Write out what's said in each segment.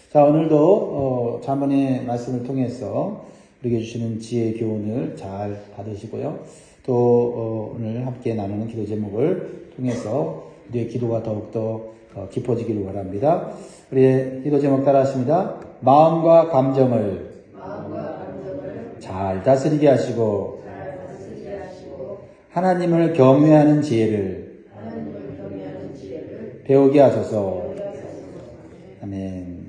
자, 오늘도 자문의 말씀을 통해서 우리에게 주시는 지혜의 교훈을 잘 받으시고요. 또 오늘 함께 나누는 기도 제목을 통해서 우리의 기도가 더욱더 깊어지기를 바랍니다. 우리의 기도 제목 따라 하십니다. 마음과 감정을 잘 다스리게 하시고 하나님을 경외하는 지혜를 배우게 하소서. 아멘.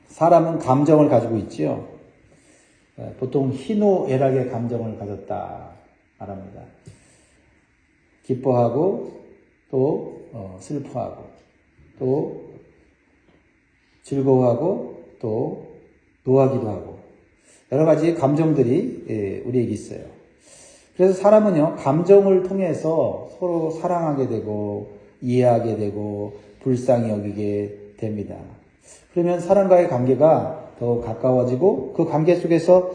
사람은 감정을 가지고 있지요. 보통 희노애락의 감정을 가졌다 말합니다. 기뻐하고 또 슬퍼하고 또 즐거워하고 또 노하기도 하고 여러 가지 감정들이 우리에게 있어요. 그래서 사람은요, 감정을 통해서 서로 사랑하게 되고 이해하게 되고 불쌍히 여기게 됩니다. 그러면 사람과의 관계가 더 가까워지고 그 관계 속에서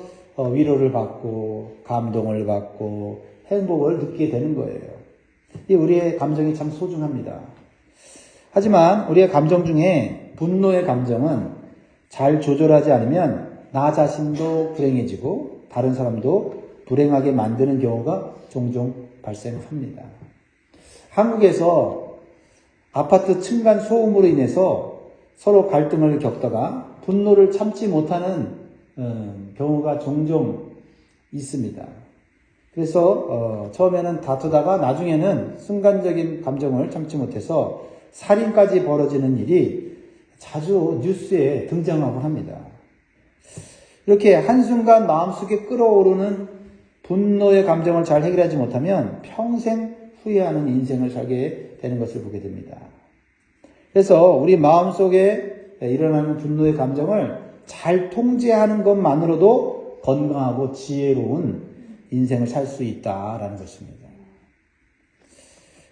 위로를 받고 감동을 받고 행복을 느끼게 되는 거예요. 이 우리의 감정이 참 소중합니다. 하지만 우리의 감정 중에 분노의 감정은 잘 조절하지 않으면 나 자신도 불행해지고 다른 사람도 불행하게 만드는 경우가 종종 발생합니다. 한국에서 아파트 층간 소음으로 인해서 서로 갈등을 겪다가 분노를 참지 못하는 경우가 종종 있습니다. 그래서 처음에는 다투다가 나중에는 순간적인 감정을 참지 못해서 살인까지 벌어지는 일이 자주 뉴스에 등장하곤 합니다. 이렇게 한순간 마음속에 끓어오르는 분노의 감정을 잘 해결하지 못하면 평생 후회하는 인생을 살게 되는 것을 보게 됩니다. 그래서 우리 마음속에 일어나는 분노의 감정을 잘 통제하는 것만으로도 건강하고 지혜로운 인생을 살 수 있다라는 것입니다.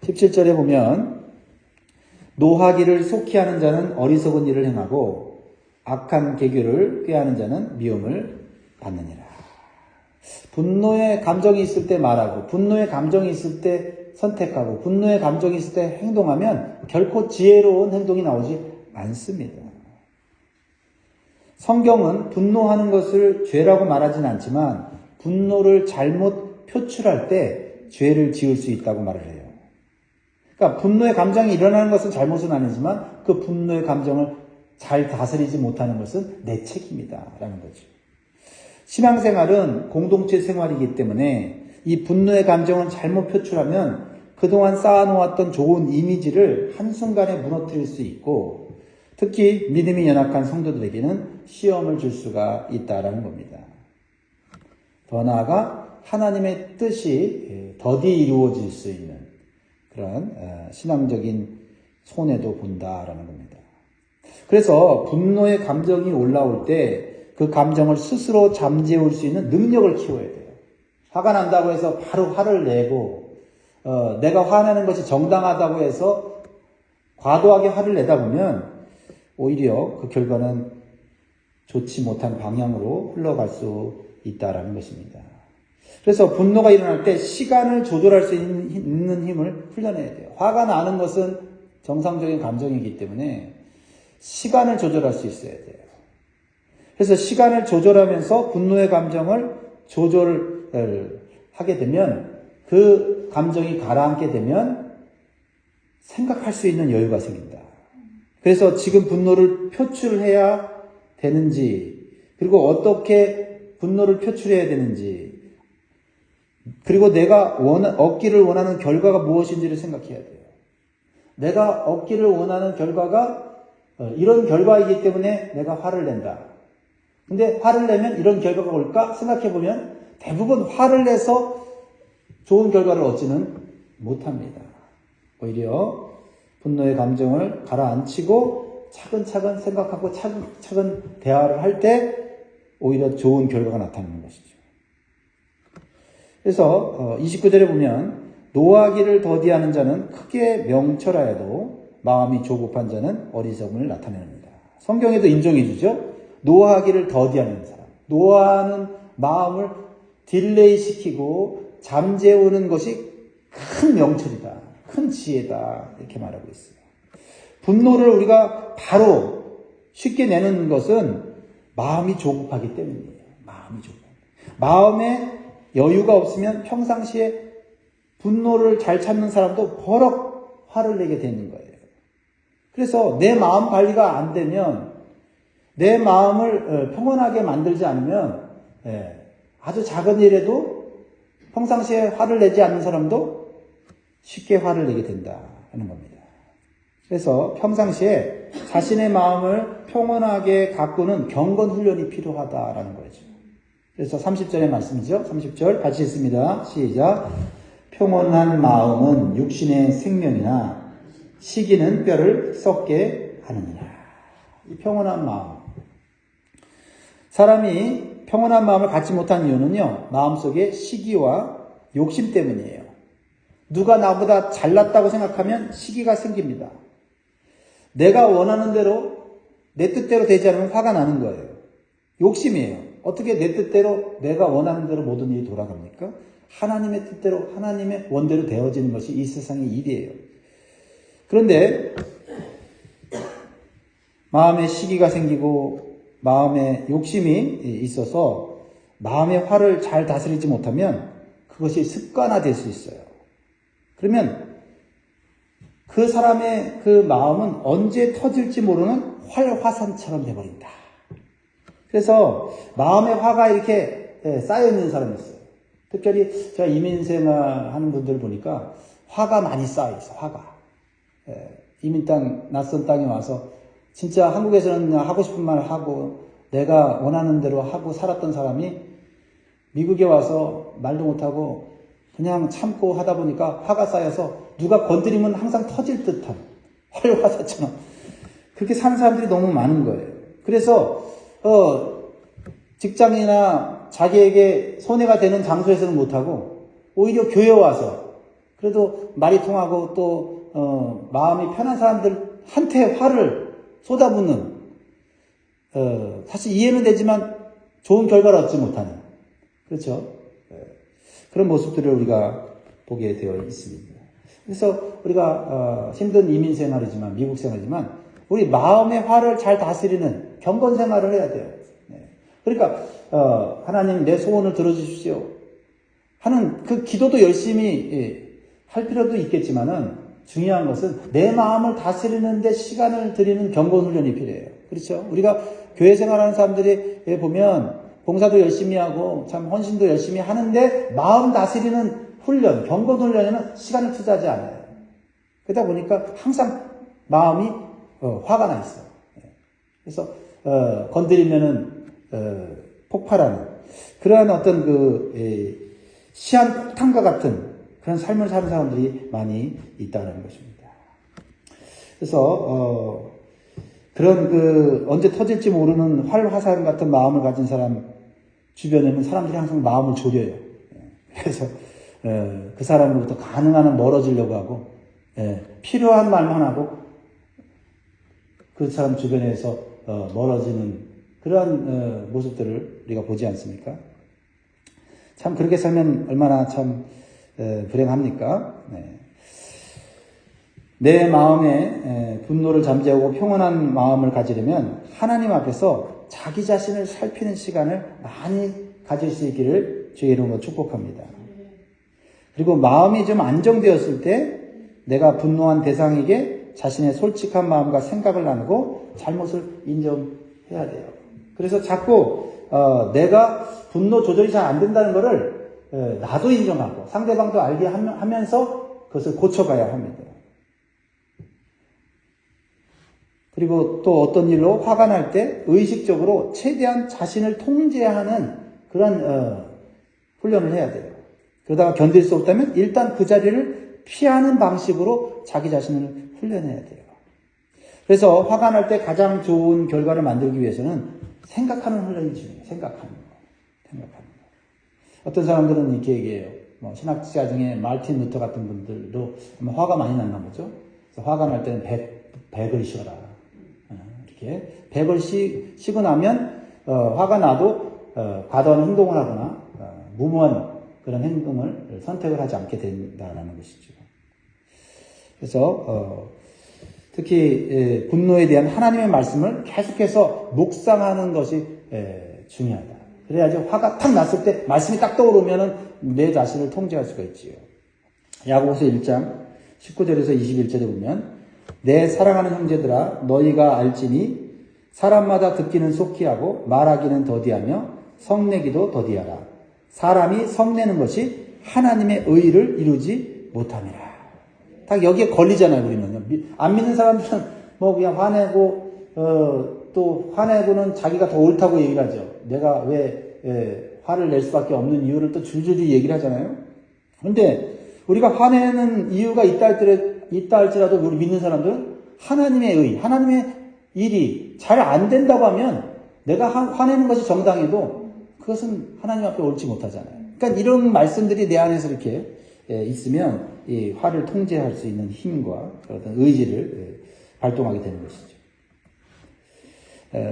17절에 보면 노하기를 속히 하는 자는 어리석은 일을 행하고 악한 계교를 꾀하는 자는 미움을 받느니라. 분노의 감정이 있을 때 말하고 분노의 감정이 있을 때 선택하고 분노의 감정이 있을 때 행동하면 결코 지혜로운 행동이 나오지 않습니다. 성경은 분노하는 것을 죄라고 말하진 않지만 분노를 잘못 표출할 때 죄를 지을 수 있다고 말을 해요. 그러니까 분노의 감정이 일어나는 것은 잘못은 아니지만 그 분노의 감정을 잘 다스리지 못하는 것은 내 책임이다라는 거죠. 신앙생활은 공동체 생활이기 때문에 이 분노의 감정을 잘못 표출하면 그동안 쌓아놓았던 좋은 이미지를 한순간에 무너뜨릴 수 있고 특히 믿음이 연약한 성도들에게는 시험을 줄 수가 있다라는 겁니다. 더 나아가 하나님의 뜻이 더디 이루어질 수 있는 그런 신앙적인 손해도 본다라는 겁니다. 그래서 분노의 감정이 올라올 때 그 감정을 스스로 잠재울 수 있는 능력을 키워야 돼요. 화가 난다고 해서 바로 화를 내고 내가 화내는 것이 정당하다고 해서 과도하게 화를 내다 보면 오히려 그 결과는 좋지 못한 방향으로 흘러갈 수 있다라는 것입니다. 그래서 분노가 일어날 때 시간을 조절할 수 있는 힘을 훈련해야 돼요. 화가 나는 것은 정상적인 감정이기 때문에 시간을 조절할 수 있어야 돼요. 그래서 시간을 조절하면서 분노의 감정을 조절을 하게 되면 그 감정이 가라앉게 되면 생각할 수 있는 여유가 생긴다. 그래서 지금 분노를 표출해야 되는지 그리고 어떻게 분노를 표출해야 되는지 그리고 내가 얻기를 원하는 결과가 무엇인지를 생각해야 돼요. 내가 얻기를 원하는 결과가 이런 결과이기 때문에 내가 화를 낸다. 근데 화를 내면 이런 결과가 올까 생각해보면 대부분 화를 내서 좋은 결과를 얻지는 못합니다. 오히려 분노의 감정을 가라앉히고 차근차근 생각하고 차근차근 대화를 할 때 오히려 좋은 결과가 나타나는 것이죠. 그래서 29절에 보면 노하기를 더디하는 자는 크게 명철하여도 마음이 조급한 자는 어리석음을 나타냅니다. 성경에도 인정해 주죠. 노하기를 더디하는 사람. 노하는 마음을 딜레이 시키고 잠재우는 것이 큰 명철이다. 큰 지혜다. 이렇게 말하고 있어요. 분노를 우리가 바로 쉽게 내는 것은 마음이 조급하기 때문이에요. 마음이 조급. 마음에 여유가 없으면 평상시에 분노를 잘 참는 사람도 버럭 화를 내게 되는 거예요. 그래서 내 마음 관리가 안 되면, 내 마음을 평온하게 만들지 않으면 아주 작은 일에도 평상시에 화를 내지 않는 사람도 쉽게 화를 내게 된다 하는 겁니다. 그래서 평상시에 자신의 마음을 평온하게 가꾸는 경건 훈련이 필요하다라는 거죠. 그래서 30절의 말씀이죠. 30절 같이 읽습니다. 시작. 평온한 마음은 육신의 생명이나 시기는 뼈를 썩게 하느니라. 이 평온한 마음. 사람이 평온한 마음을 갖지 못한 이유는요, 마음속에 시기와 욕심 때문이에요. 누가 나보다 잘났다고 생각하면 시기가 생깁니다. 내가 원하는 대로, 내 뜻대로 되지 않으면 화가 나는 거예요. 욕심이에요. 어떻게 내 뜻대로, 내가 원하는 대로 모든 일이 돌아갑니까? 하나님의 뜻대로, 하나님의 원대로 되어지는 것이 이 세상의 일이에요. 그런데 마음에 시기가 생기고 마음에 욕심이 있어서 마음의 화를 잘 다스리지 못하면 그것이 습관화될 수 있어요. 그러면 그 사람의 그 마음은 언제 터질지 모르는 활화산처럼 돼버린다. 그래서 마음의 화가 이렇게 쌓여있는 사람이 있어요. 특별히 제가 이민생활 하는 분들 보니까 화가 많이 쌓여있어, 화가. 이민 땅, 낯선 땅에 와서 진짜 한국에서는 그냥 하고 싶은 말 하고 내가 원하는 대로 하고 살았던 사람이 미국에 와서 말도 못하고 그냥 참고 하다 보니까 화가 쌓여서 누가 건드리면 항상 터질 듯한 활화산처럼 그렇게 사는 사람들이 너무 많은 거예요. 그래서 직장이나 자기에게 손해가 되는 장소에서는 못하고 오히려 교회 와서 그래도 말이 통하고 또 마음이 편한 사람들한테 화를 쏟아붓는 사실 이해는 되지만 좋은 결과를 얻지 못하는 그렇죠? 그런 모습들을 우리가 보게 되어 있습니다. 그래서 우리가 힘든 이민 생활이지만 미국 생활이지만 우리 마음의 화를 잘 다스리는 경건 생활을 해야 돼요. 그러니까 하나님 내 소원을 들어주십시오 하는 그 기도도 열심히 할 필요도 있겠지만은 중요한 것은 내 마음을 다스리는 데 시간을 들이는 경건 훈련이 필요해요. 그렇죠? 우리가 교회 생활하는 사람들이 보면 봉사도 열심히 하고 참 헌신도 열심히 하는데 마음 다스리는 훈련, 경건 훈련에는 시간을 투자하지 않아요. 그러다 보니까 항상 마음이 화가 나 있어요. 그래서 건드리면은 폭발하는 그러한 어떤 그 시한폭탄과 같은 그런 삶을 사는 사람들이 많이 있다는 것입니다. 그래서 그런 그 언제 터질지 모르는 활화산 같은 마음을 가진 사람 주변에는 사람들이 항상 마음을 졸여요. 그래서 그 사람으로부터 가능한 한 멀어지려고 하고 필요한 말만 하고 그 사람 주변에서 멀어지는 그러한 모습들을 우리가 보지 않습니까? 참 그렇게 살면 얼마나 참 불행합니까? 내 마음에 분노를 잠재우고 평온한 마음을 가지려면 하나님 앞에서 자기 자신을 살피는 시간을 많이 가질 수 있기를 주의 이름으로 축복합니다. 그리고 마음이 좀 안정되었을 때 내가 분노한 대상에게 자신의 솔직한 마음과 생각을 나누고 잘못을 인정해야 돼요. 그래서 자꾸 내가 분노 조절이 잘 안 된다는 것을 나도 인정하고 상대방도 알게 하면서 그것을 고쳐가야 합니다. 그리고 또 어떤 일로 화가 날 때 의식적으로 최대한 자신을 통제하는 그런 훈련을 해야 돼요. 그러다가 견딜 수 없다면 일단 그 자리를 피하는 방식으로 자기 자신을 훈련해야 돼요. 그래서 화가 날 때 가장 좋은 결과를 만들기 위해서는 생각하는 훈련이 중요해요. 생각하는 거. 어떤 사람들은 이렇게 얘기해요. 신학자 중에 마르틴 루터 같은 분들도 화가 많이 났나 보죠. 그래서 화가 날 때는 100을 쉬어라. 이렇게 100을 쉬고 나면 화가 나도 과도한 행동을 하거나 무모한 그런 행동을 선택을 하지 않게 된다는 것이죠. 그래서 특히 분노에 대한 하나님의 말씀을 계속해서 묵상하는 것이 중요하다. 그래야지 화가 탁 났을 때 말씀이 딱 떠오르면은 내 자신을 통제할 수가 있지요. 야고보서 1장 19절에서 21절에 보면 내 사랑하는 형제들아 너희가 알지니 사람마다 듣기는 속히 하고 말하기는 더디하며 성내기도 더디하라. 사람이 성내는 것이 하나님의 의를 이루지 못함이라. 딱 여기에 걸리잖아요, 우리는요. 안 믿는 사람들은 뭐 그냥 화내고, 또 화내고는 자기가 더 옳다고 얘기를 하죠. 내가 왜 화를 낼 수밖에 없는 이유를 또 줄줄이 얘기를 하잖아요. 그런데 우리가 화내는 이유가 있다 할지라도 우리 믿는 사람들은 하나님의 의, 하나님의 일이 잘 안 된다고 하면 내가 화내는 것이 정당해도 그것은 하나님 앞에 옳지 못하잖아요. 그러니까 이런 말씀들이 내 안에서 이렇게 있으면 이 화를 통제할 수 있는 힘과 어떤 의지를 발동하게 되는 것이죠.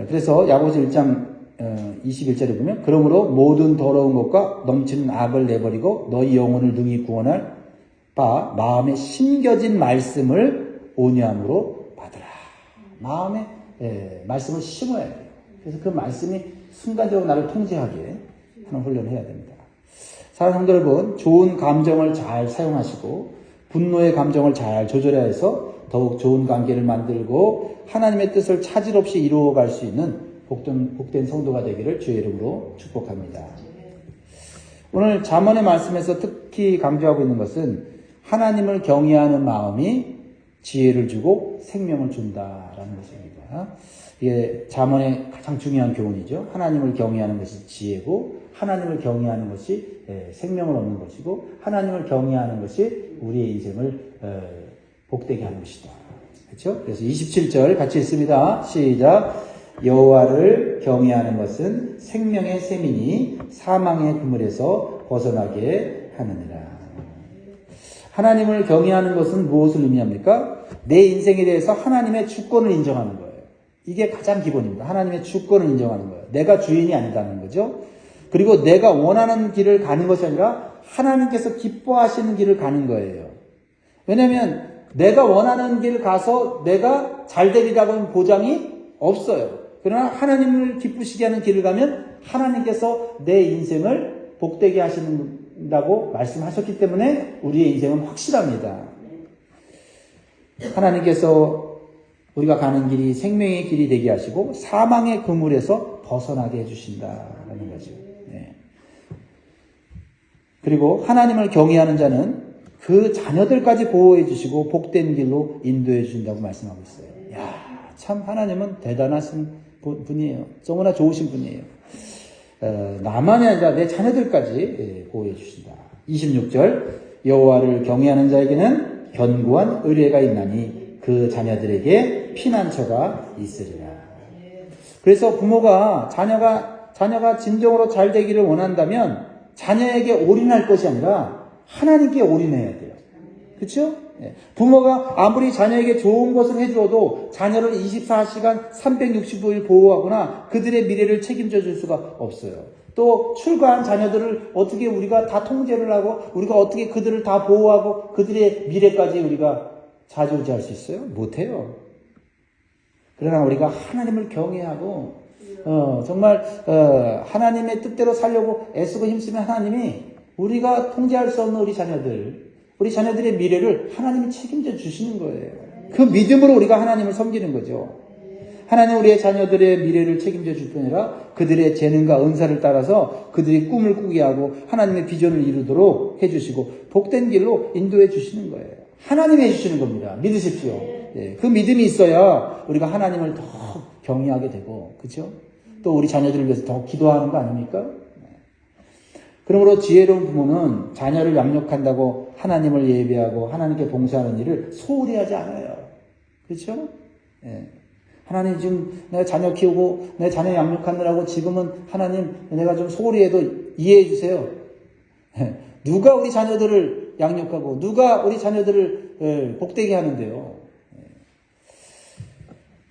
그래서 야고보서 1장 21절에 보면 그러므로 모든 더러운 것과 넘치는 악을 내버리고 너희 영혼을 능히 구원할 바 마음에 심겨진 말씀을 온유함으로 받으라. 마음에 말씀을 심어야 돼요. 그래서 그 말씀이 순간적으로 나를 통제하게 하는 훈련을 해야 됩니다. 사랑하는 성도 여러분, 좋은 감정을 잘 사용하시고 분노의 감정을 잘 조절해야 해서 더욱 좋은 관계를 만들고 하나님의 뜻을 차질 없이 이루어갈 수 있는 복된 성도가 되기를 주의 이름으로 축복합니다. 오늘 잠언의 말씀에서 특히 강조하고 있는 것은 하나님을 경외하는 마음이 지혜를 주고 생명을 준다라는 것입니다. 이게 잠언의 가장 중요한 교훈이죠. 하나님을 경외하는 것이 지혜고 하나님을 경외하는 것이 생명을 얻는 것이고 하나님을 경외하는 것이 우리의 인생을 복되게 하는 것이다. 그렇죠? 그래서 27절 같이 읽습니다. 시작. 여호와를 경외하는 것은 생명의 셈이니 사망의 그물에서 벗어나게 하느니라. 하나님을 경외하는 것은 무엇을 의미합니까? 내 인생에 대해서 하나님의 주권을 인정하는 거예요. 이게 가장 기본입니다. 하나님의 주권을 인정하는 거예요. 내가 주인이 아니다는 거죠. 그리고 내가 원하는 길을 가는 것이 아니라 하나님께서 기뻐하시는 길을 가는 거예요. 왜냐하면 내가 원하는 길을 가서 내가 잘 되리라고 하는 보장이 없어요. 그러나 하나님을 기쁘시게 하는 길을 가면 하나님께서 내 인생을 복되게 하신다고 말씀하셨기 때문에 우리의 인생은 확실합니다. 하나님께서 우리가 가는 길이 생명의 길이 되게 하시고 사망의 그물에서 벗어나게 해주신다는 거죠. 네. 그리고 하나님을 경외하는 자는 그 자녀들까지 보호해 주시고 복된 길로 인도해 주신다고 말씀하고 있어요. 야, 참 하나님은 대단하신 분이에요. 너무나 좋으신 분이에요. 나만이 아니라 내 자녀들까지 보호해 주신다. 26절 여호와를 경외하는 자에게는 견고한 의뢰가 있나니 그 자녀들에게 피난처가 있으리라. 그래서 부모가 자녀가 진정으로 잘 되기를 원한다면 자녀에게 올인할 것이 아니라 하나님께 올인해야 돼요. 그렇죠? 부모가 아무리 자녀에게 좋은 것을 해주어도 자녀를 24시간 365일 보호하거나 그들의 미래를 책임져 줄 수가 없어요. 또 출가한 자녀들을 어떻게 우리가 다 통제를 하고 우리가 어떻게 그들을 다 보호하고 그들의 미래까지 우리가 좌지우지할 수 있어요? 못해요. 그러나 우리가 하나님을 경외하고 정말 하나님의 뜻대로 살려고 애쓰고 힘쓰면 하나님이 우리가 통제할 수 없는 우리 자녀들의 미래를 하나님이 책임져 주시는 거예요. 그 믿음으로 우리가 하나님을 섬기는 거죠. 하나님 우리의 자녀들의 미래를 책임져 줄 뿐 아니라 그들의 재능과 은사를 따라서 그들이 꿈을 꾸게 하고 하나님의 비전을 이루도록 해주시고 복된 길로 인도해 주시는 거예요. 하나님이 해주시는 겁니다. 믿으십시오. 그 믿음이 있어야 우리가 하나님을 더 경외하게 되고, 그렇죠? 또 우리 자녀들을 위해서 더 기도하는 거 아닙니까? 그러므로 지혜로운 부모는 자녀를 양육한다고 하나님을 예배하고 하나님께 봉사하는 일을 소홀히 하지 않아요. 그렇죠? 하나님 지금 내가 자녀 키우고 내 자녀 양육하느라고 지금은 하나님 내가 좀 소홀히 해도 이해해 주세요. 누가 우리 자녀들을 양육하고 누가 우리 자녀들을 복되게 하는데요.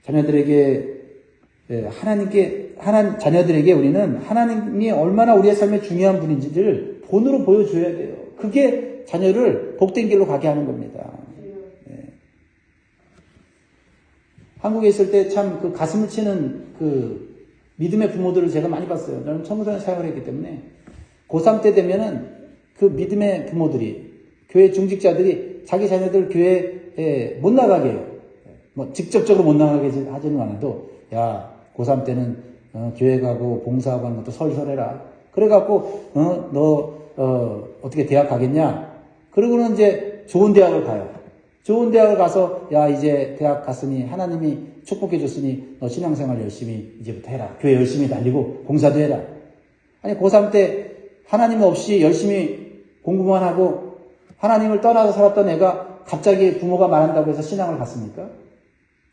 자녀들에게 자녀들에게 우리는 하나님이 얼마나 우리의 삶에 중요한 분인지를 본으로 보여줘야 돼요. 그게 자녀를 복된 길로 가게 하는 겁니다. 한국에 있을 때 참 그 가슴을 치는 그 믿음의 부모들을 제가 많이 봤어요. 저는 청소년 사역을 했기 때문에 고3 때 되면은 그 믿음의 부모들이, 교회 중직자들이 자기 자녀들 교회에 못 나가게 해요. 뭐 직접적으로 못 나가게 하지는 않아도, 야, 고3 때는 교회 가고 봉사하고 하는 것도 설설해라. 그래갖고 어떻게 대학 가겠냐? 그러고는 이제 좋은 대학을 가요. 좋은 대학을 가서, 야, 이제 대학 갔으니 하나님이 축복해줬으니 너 신앙생활 열심히 이제부터 해라. 교회 열심히 다니고 봉사도 해라. 아니, 고3 때 하나님 없이 열심히 공부만 하고 하나님을 떠나서 살았던 애가 갑자기 부모가 말한다고 해서 신앙을 갔습니까?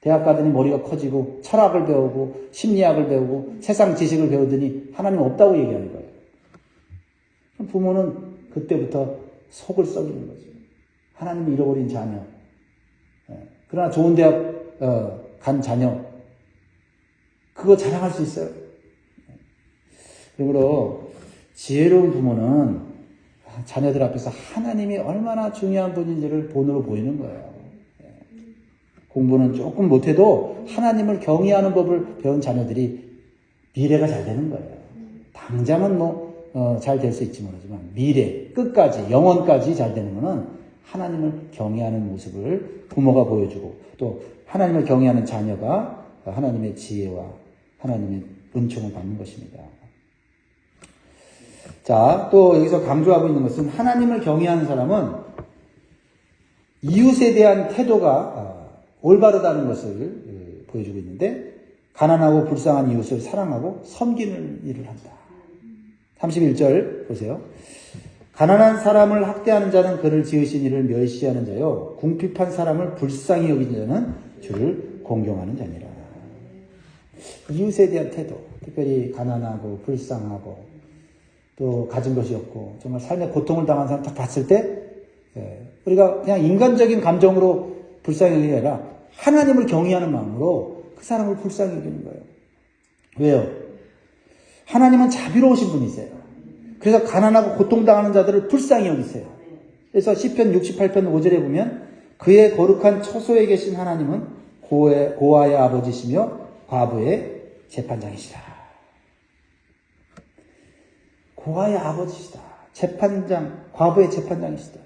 대학 가더니 머리가 커지고 철학을 배우고 심리학을 배우고 세상 지식을 배우더니 하나님 없다고 얘기하는 거예요. 그럼 부모는 그때부터 속을 썩이는 거죠. 하나님을 잃어버린 자녀. 그러나 좋은 대학 간 자녀. 그거 자랑할 수 있어요. 그러므로 지혜로운 부모는 자녀들 앞에서 하나님이 얼마나 중요한 분인지를 본으로 보이는 거예요. 공부는 조금 못해도 하나님을 경외하는 법을 배운 자녀들이 미래가 잘 되는 거예요. 당장은 잘 될 수 있지 모르지만 미래, 끝까지, 영원까지 잘 되는 거는 하나님을 경외하는 모습을 부모가 보여주고, 또 하나님을 경외하는 자녀가 하나님의 지혜와 하나님의 은총을 받는 것입니다. 자, 또 여기서 강조하고 있는 것은 하나님을 경외하는 사람은 이웃에 대한 태도가 올바르다는 것을 보여주고 있는데, 가난하고 불쌍한 이웃을 사랑하고 섬기는 일을 한다. 31절 보세요. 가난한 사람을 학대하는 자는 그를 지으신 이를 멸시하는 자요, 궁핍한 사람을 불쌍히 여기는 자는 주를 공경하는 자니라. 이웃에 대한 태도, 특별히 가난하고 불쌍하고 또 가진 것이 없고 정말 삶의 고통을 당한 사람 딱 봤을 때, 우리가 그냥 인간적인 감정으로 불쌍히 여기는 게 아니라 하나님을 경외하는 마음으로 그 사람을 불쌍히 여기는 거예요. 왜요? 하나님은 자비로우신 분이세요. 그래서 가난하고 고통당하는 자들을 불쌍히 여기세요. 그래서 시편 68편 5절에 보면 그의 거룩한 처소에 계신 하나님은 고아의 아버지시며 과부의 재판장이시다. 고아의 아버지시다. 재판장, 과부의 재판장이시다.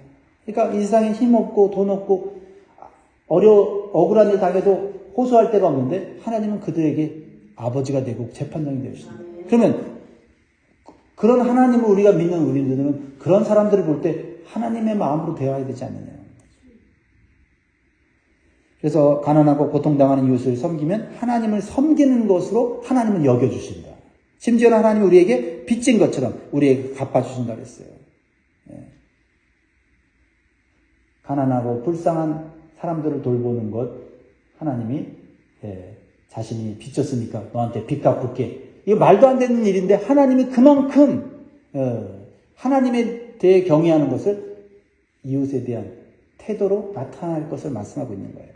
그러니까 이 세상에 힘없고 돈 없고 억울한 일 당해도 호소할 데가 없는데 하나님은 그들에게 아버지가 되고 재판장이 되십니다. 그러면 그런 하나님을 우리가 믿는 우리들은 그런 사람들을 볼 때 하나님의 마음으로 대화해야 되지 않느냐. 그래서 가난하고 고통당하는 이웃을 섬기면 하나님을 섬기는 것으로 하나님을 여겨주신다. 심지어는 하나님이 우리에게 빚진 것처럼 우리에게 갚아주신다 그랬어요. 가난하고 불쌍한 사람들을 돌보는 것, 하나님이 자신이 빚졌으니까 너한테 빚 갚을게. 이거 말도 안 되는 일인데 하나님이 그만큼 하나님에 대해 경외하는 것을 이웃에 대한 태도로 나타날 것을 말씀하고 있는 거예요.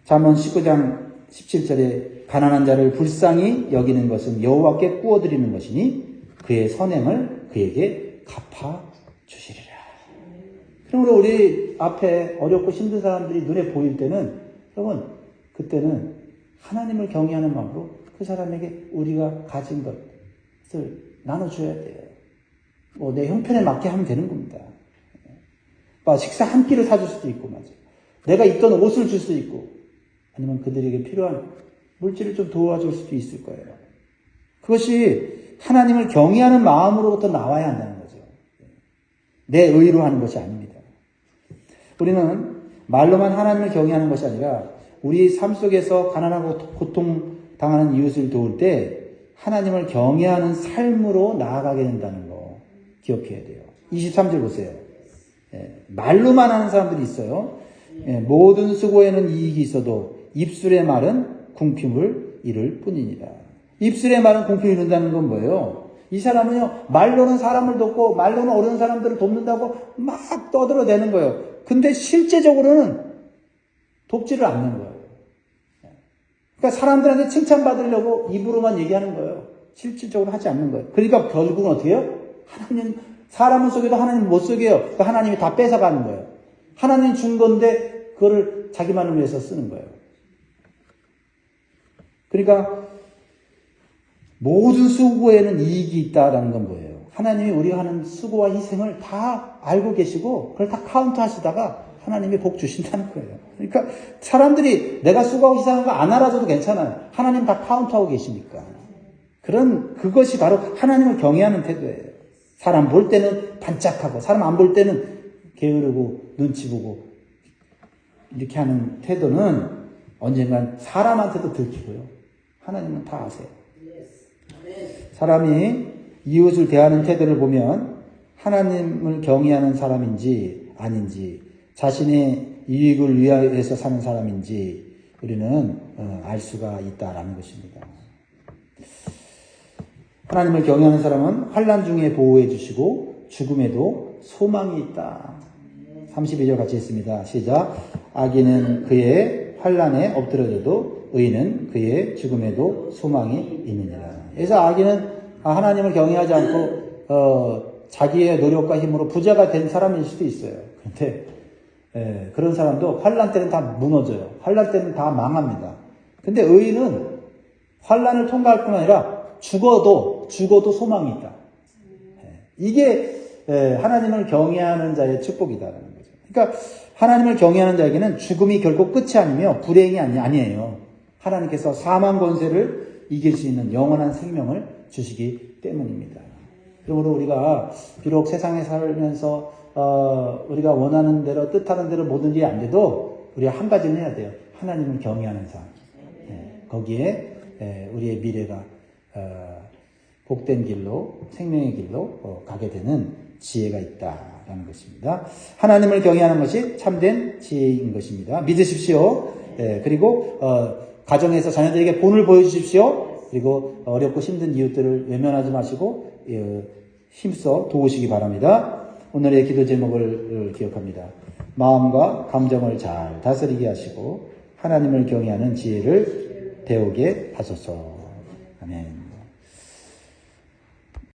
잠언 19장 17절에 가난한 자를 불쌍히 여기는 것은 여호와께 구워드리는 것이니 그의 선행을 그에게 갚아주시리라. 그러므로 우리 앞에 어렵고 힘든 사람들이 눈에 보일 때는, 여러분, 그때는 하나님을 경외하는 마음으로 그 사람에게 우리가 가진 것을 나눠줘야 돼요. 내 형편에 맞게 하면 되는 겁니다. 식사 한 끼를 사줄 수도 있고, 맞아. 내가 입던 옷을 줄 수도 있고, 아니면 그들에게 필요한 물질을 좀 도와줄 수도 있을 거예요. 그것이 하나님을 경외하는 마음으로부터 나와야 한다는 거죠. 내 의로 하는 것이 아닙니다. 우리는 말로만 하나님을 경외하는 것이 아니라 우리 삶 속에서 가난하고 고통당하는 이웃을 도울 때 하나님을 경외하는 삶으로 나아가게 된다는 거 기억해야 돼요. 23절 보세요. 말로만 하는 사람들이 있어요. 모든 수고에는 이익이 있어도 입술의 말은 궁핍을 이룰 뿐이니라. 입술의 말은 궁핍을 이룬다는 건 뭐예요? 이 사람은요, 말로는 사람을 돕고 말로는 어려운 사람들을 돕는다고 막 떠들어대는 거예요. 근데 실제적으로는 돕지를 않는 거예요. 그러니까 사람들한테 칭찬받으려고 입으로만 얘기하는 거예요. 실질적으로 하지 않는 거예요. 그러니까 결국은 어떻게 해요? 하나님, 사람을 속여도 하나님 못 속여요. 그러니까 하나님이 다 뺏어가는 거예요. 하나님이 준 건데 그거를 자기만을 위해서 쓰는 거예요. 그러니까 모든 수고에는 이익이 있다라는 건 뭐예요? 하나님이 우리가 하는 수고와 희생을 다 알고 계시고 그걸 다 카운트 하시다가 하나님이 복 주신다는 거예요. 그러니까 사람들이 내가 수고하고 희생한 거 안 알아줘도 괜찮아요. 하나님 다 카운트하고 계시니까. 그것이 바로 하나님을 경외하는 태도예요. 사람 볼 때는 반짝하고 사람 안 볼 때는 게으르고 눈치 보고 이렇게 하는 태도는 언젠간 사람한테도 들키고요. 하나님은 다 아세요. 사람이 이웃을 대하는 태도를 보면 하나님을 경외하는 사람인지 아닌지 자신의 이익을 위해서 사는 사람인지 우리는 알 수가 있다라는 것입니다. 하나님을 경외하는 사람은 환난 중에 보호해 주시고 죽음에도 소망이 있다. 32절 같이 있습니다. 시작. 악인은 그의 환난에 엎드러져도 의인은 그의 죽음에도 소망이 있느니라. 그래서 악인은 하나님을 경외하지 않고 자기의 노력과 힘으로 부자가 된 사람일 수도 있어요. 그런데 그런 사람도 환난 때는 다 무너져요. 환난 때는 다 망합니다. 근데 의인은 환난을 통과할 뿐 아니라 죽어도 소망이 있다. 이게 하나님을 경외하는 자의 축복이다라는 거죠. 그러니까 하나님을 경외하는 자에게는 죽음이 결코 끝이 아니며 불행이 아니에요. 하나님께서 사망 권세를 이길 수 있는 영원한 생명을 주시기 때문입니다. 그러므로 우리가 비록 세상에 살면서 우리가 원하는 대로 뜻하는 대로 모든 일이 안 돼도 우리가 한 가지는 해야 돼요. 하나님을 경외하는 삶. 거기에 우리의 미래가 복된 길로 생명의 길로 가게 되는 지혜가 있다라는 것입니다. 하나님을 경외하는 것이 참된 지혜인 것입니다. 믿으십시오. 그리고 가정에서 자녀들에게 본을 보여주십시오. 그리고 어렵고 힘든 이웃들을 외면하지 마시고 힘써 도우시기 바랍니다. 오늘의 기도 제목을 기억합니다. 마음과 감정을 잘 다스리게 하시고 하나님을 경외하는 지혜를 배우게 하소서. 아멘.